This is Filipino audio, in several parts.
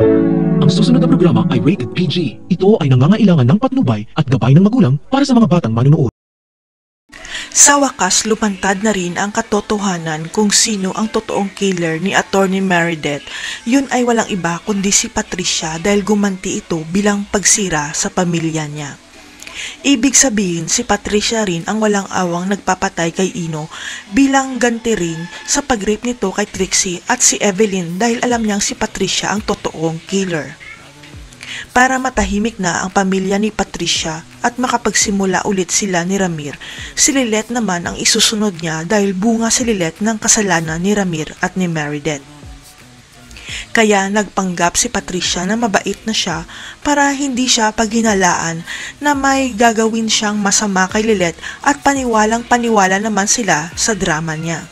Ang susunod na programa ay rated PG. Ito ay nangangailangan ng patnubay at gabay ng magulang para sa mga batang manunood. Sa wakas, lumantad na rin ang katotohanan kung sino ang totoong killer ni Attorney Meredith. Yun ay walang iba kundi si Patricia dahil gumanti ito bilang pagsira sa pamilya niya. Ibig sabihin, si Patricia rin ang walang awang nagpapatay kay Ino bilang ganti rin sa pag-rape nito kay Trixie at si Evelyn dahil alam niyang si Patricia ang totoong killer. Para matahimik na ang pamilya ni Patricia at makapagsimula ulit sila ni Ramir, si Lilet naman ang isusunod niya dahil bunga si Lilet ng kasalanan ni Ramir at ni Meredith. Kaya nagpanggap si Patricia na mabait na siya para hindi siya paghinalaan na may gagawin siyang masama kay Lilet at paniwalang-paniwala naman sila sa drama niya.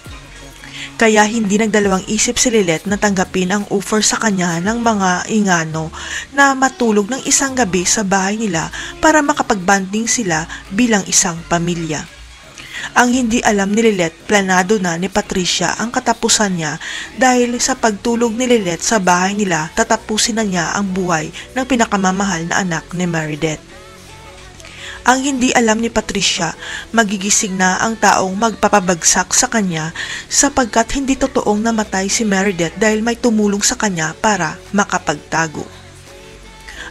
Kaya hindi nagdalawang isip si Lilet na tanggapin ang offer sa kanya ng mga ingano na matulog ng isang gabi sa bahay nila para makapagbanding sila bilang isang pamilya. Ang hindi alam ni Lilet, planado na ni Patricia ang katapusan niya dahil sa pagtulog ni Lilet sa bahay nila, tatapusin na niya ang buhay ng pinakamamahal na anak ni Meredith. Ang hindi alam ni Patricia, magigising na ang taong magpapabagsak sa kanya sapagkat hindi totoong namatay si Meredith dahil may tumulong sa kanya para makapagtago.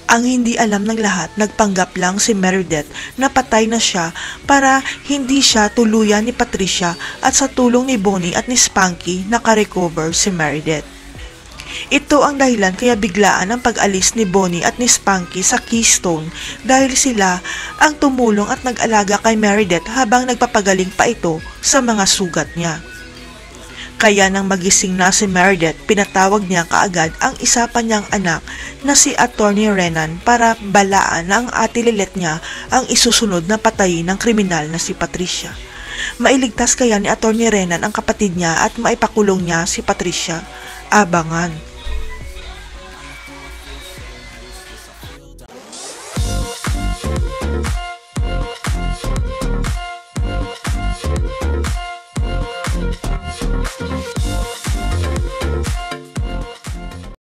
Ang hindi alam ng lahat, nagpanggap lang si Meredith na patay na siya para hindi siya tuluyan ni Patricia at sa tulong ni Bonnie at ni Spanky nakarecover si Meredith. Ito ang dahilan kaya biglaan ang pag-alis ni Bonnie at ni Spanky sa Keystone dahil sila ang tumulong at nag-alaga kay Meredith habang nagpapagaling pa ito sa mga sugat niya. Kaya nang magising na si Meredith, pinatawag niya kaagad ang isa pa niyang anak na si Attorney Renan para balaan na ang ate Lilet niya ang isusunod na patayin ng kriminal na si Patricia. Mailigtas kaya ni Attorney Renan ang kapatid niya at maipakulong niya si Patricia? Abangan.